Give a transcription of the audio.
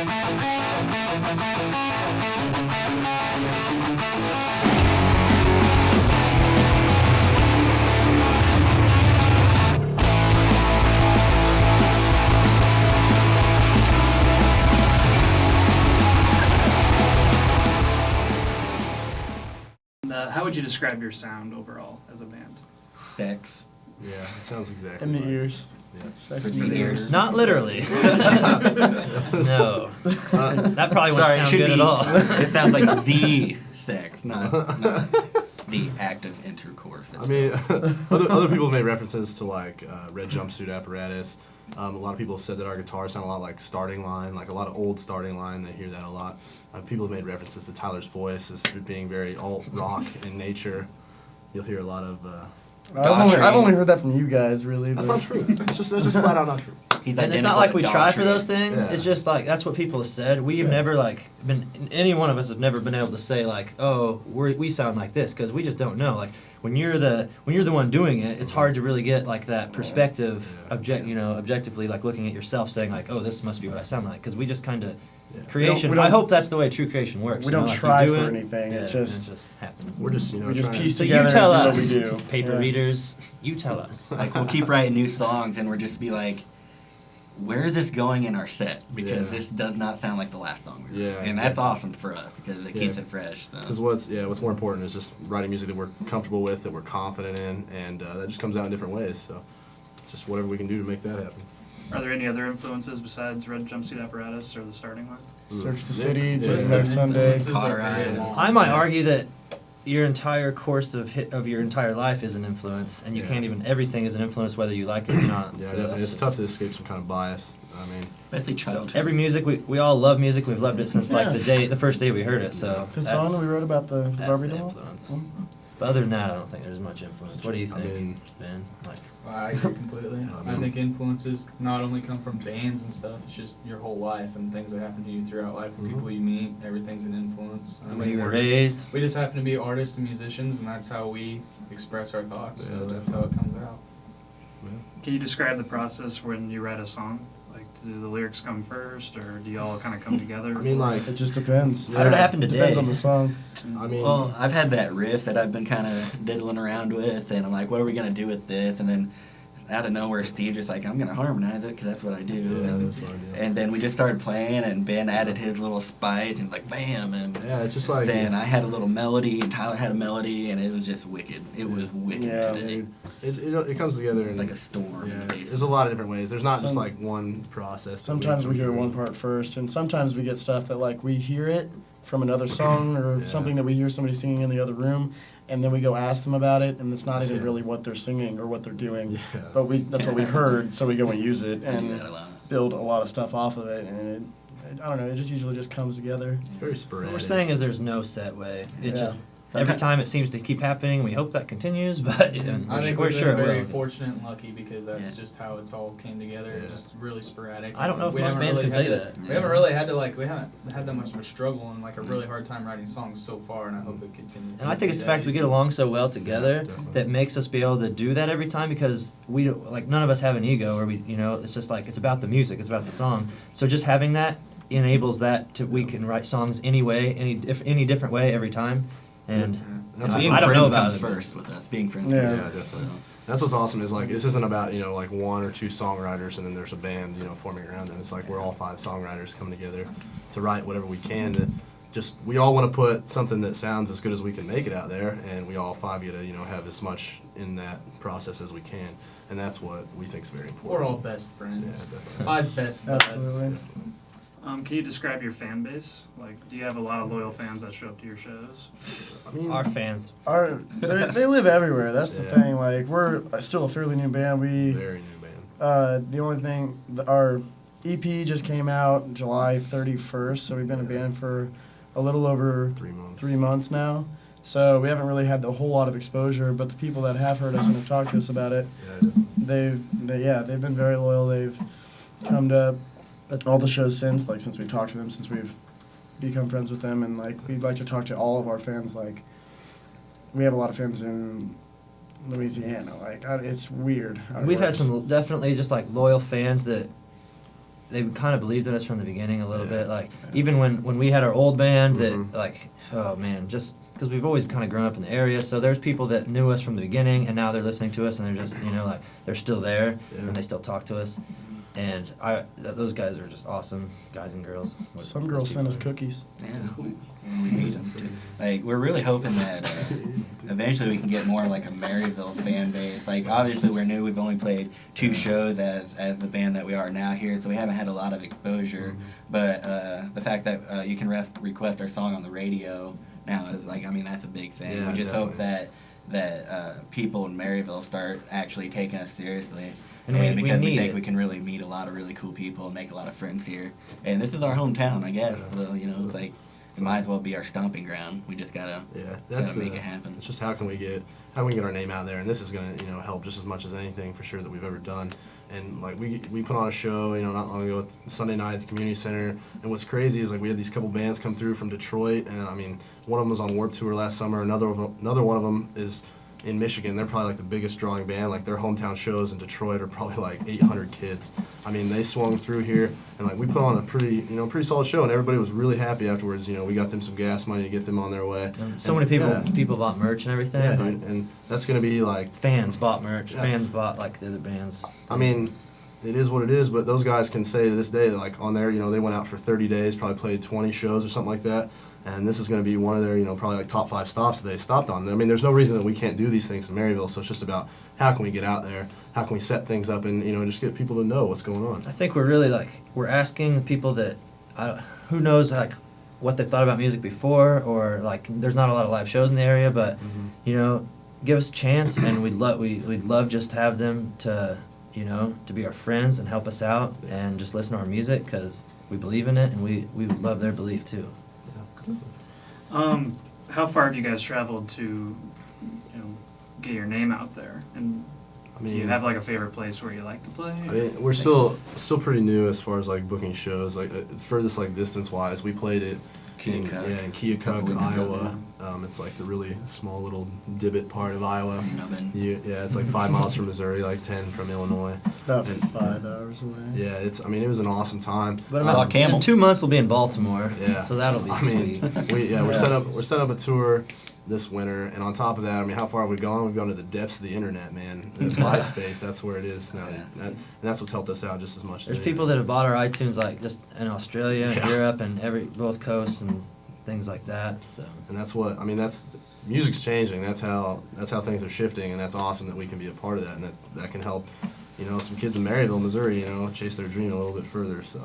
How would you describe your sound overall as a band? Sex. Yeah, it sounds exactly In the like ears. Yeah. Sex in the ears. Not literally. No. That probably wouldn't sound good at all. It sounds like the sex, not the act of intercourse. I mean, other people have made references to like red jumpsuit apparatus. A lot of people have said that our guitars sound a lot like Starting Line, like a lot of old Starting Line. They hear that a lot. People have made references to Tyler's voice as being very alt rock in nature. You'll hear a lot of. I've only heard that from you guys, really. That's not true. It's just flat out not true. And it's not like we try for those things. Yeah. It's just like that's what people have said. We've never been. Any one of us have never been able to say like, oh, we sound like this, because we just don't know. Like when you're the one doing it, it's hard to really get like that perspective, objectively, like looking at yourself, saying like, oh, this must be what I sound like, because we just kind of. Yeah. Creation. I hope that's the way true creation works. We don't try for anything. It just happens. We're just we just piece so together. You tell us, what we do. Paper readers. You tell us. Like we'll keep writing new songs, and we'll just be like, where is this going in our set? Because this does not sound like the last song we wrote. And that's awesome for us because it keeps it fresh. Because what's more important is just writing music that we're comfortable with, that we're confident in, and that just comes out in different ways. So it's just whatever we can do to make that happen. Are there any other influences besides Red Jumpsuit Apparatus or the Starting Line? Search the City, Next Sunday. I might argue that your entire course of your entire life is an influence, and you can't even, everything is an influence whether you like it or not. Yeah, so definitely. It's tough to escape some kind of bias. I mean, especially childhood. Every music, we all love music. We've loved it since like the first day we heard it. So the song we wrote about the Barbie doll. Influence. But other than that, I don't think there's much influence. What do you think, Ben? I agree completely. I think influences not only come from bands and stuff, it's just your whole life and things that happen to you throughout life, the people you meet, everything's an influence. The way you were raised. We just happen to be artists and musicians, and that's how we express our thoughts, so that's how it comes out. Can you describe the process when you write a song? Like, do the lyrics come first, or do you all kind of come together? I mean, like, it just depends. How did it happen today? Depends on the song. I mean, well, I've had that riff that I've been kind of diddling around with, and I'm like, what are we going to do with this? And then out of nowhere, Steve just like, I'm going to harmonize it because that's what I do. And then we just started playing, and Ben added his little spice, and like, bam. And it's just like. Then I had a little melody, and Tyler had a melody, and it was just wicked. It was wicked today. It comes together in like a storm in the basement. There's a lot of different ways. There's not just like one process. Sometimes we hear one part first, and sometimes we get stuff that like we hear it from another song or something that we hear somebody singing in the other room, and then we go ask them about it, and it's not even really what they're singing or what they're doing, but that's what we heard, so we go and use it and build a lot of stuff off of it, and I don't know, it just usually just comes together. It's very sporadic. What we're saying is there's no set way. It just every time it seems to keep happening. We hope that continues, but I think we're sure very fortunate and lucky because that's just how it's all came together. Just really sporadic. I don't know if most bands can say that. We haven't really had to we haven't had that much of a struggle and like a really hard time writing songs so far, and I hope it continues. And I think it's the fact we get along so well together that makes us be able to do that every time, because we don't, like, none of us have an ego, or it's just like it's about the music, it's about the song. So just having that enables that we can write songs any way, any different way every time. And being friends comes first with us. Being friends. Yeah, definitely. That's what's awesome is like this isn't about like one or two songwriters and then there's a band forming around them. It's like we're all five songwriters coming together to write whatever we can. We all want to put something that sounds as good as we can make it out there, and we all five get to have as much in that process as we can, and that's what we think is very important. We're all best friends. Five best buds. Absolutely. Can you describe your fan base? Like, do you have a lot of loyal fans that show up to your shows? I mean, our fans they live everywhere. That's the thing. Like, we're still a fairly new band. Very new band. The only thing, our EP just came out July 31st, so we've been a band for a little over 3 months now. So we haven't really had a whole lot of exposure, but the people that have heard us and have talked to us about it, they've been very loyal. They've come to all the shows since we've talked to them, since we've become friends with them, and like we'd like to talk to all of our fans. Like, we have a lot of fans in Louisiana. Like, it's weird. We've had some definitely just like loyal fans that they kind of believed in us from the beginning a little Yeah. bit. Like even when we had our old band, that Mhm. like, oh man, just because we've always kind of grown up in the area, so there's people that knew us from the beginning, and now they're listening to us, and they're just like they're still there, Yeah. and they still talk to us. And those guys are just awesome, guys and girls. Some girls send us cookies. Yeah, we need them too. Like, we're really hoping that eventually we can get more like a Maryville fan base. Like, obviously we're new. We've only played 2 shows as the band that we are now here, so we haven't had a lot of exposure. But the fact that you can request our song on the radio now, is like, I mean, that's a big thing. Yeah, we just hope definitely. that people in Maryville start actually taking us seriously. And we because we need think it. we can really meet a lot of really cool people and make a lot of friends here. And this is our hometown, I guess. So, you know, it's like, it might as well be our stomping ground. We just gotta make it happen. It's just how can we get our name out there, and this is gonna help just as much as anything for sure that we've ever done. And like we put on a show not long ago, Sunday night at the community center. And what's crazy is like we had these couple bands come through from Detroit, and I mean one of them was on Warped Tour last summer. Another one of them is in Michigan. They're probably like the biggest drawing band. Like their hometown shows in Detroit are probably like 800 kids. I mean, they swung through here, and like we put on a pretty solid show, and everybody was really happy afterwards. We got them some gas money to get them on their way. So many people bought merch and everything. Yeah, like, dude, and that's gonna be like fans bought merch. Yeah. Fans bought like the other bands. I mean, it is what it is, but those guys can say to this day, like on there, they went out for 30 days, probably played 20 shows or something like that. And this is going to be one of their, probably like top 5 stops that they stopped on. I mean, there's no reason that we can't do these things in Maryville, so it's just about how can we get out there, how can we set things up, and, just get people to know what's going on. I think we're really we're asking the people that, who knows like what they've thought about music before, or like there's not a lot of live shows in the area, but give us a chance, and we'd love just to have them to be our friends and help us out and just listen to our music because we believe in it and we love their belief too. How far have you guys traveled to, get your name out there? And I mean, do you have like a favorite place where you like to play? I mean, we're still pretty new as far as like booking shows. Like furthest like distance wise, we played it in Keokuk, Iowa. It's like the really small little divot part of Iowa. It's like 5 miles from Missouri, like 10 from Illinois. It's about 5 hours away. Yeah, it was an awesome time. But about in 2 months we'll be in Baltimore. Yeah, so that'll be sweet. We're set up a tour this winter, and on top of that, I mean, how far have we gone? We've gone to the depths of the internet, man. The MySpace, that's where it is now, and that's what's helped us out just as much. There's people that have bought our iTunes like just in Australia, and Europe, and both coasts and things like that. So. And that's what that's music's changing. That's how things are shifting, and that's awesome that we can be a part of that, and that can help some kids in Maryville, Missouri, chase their dream a little bit further. So.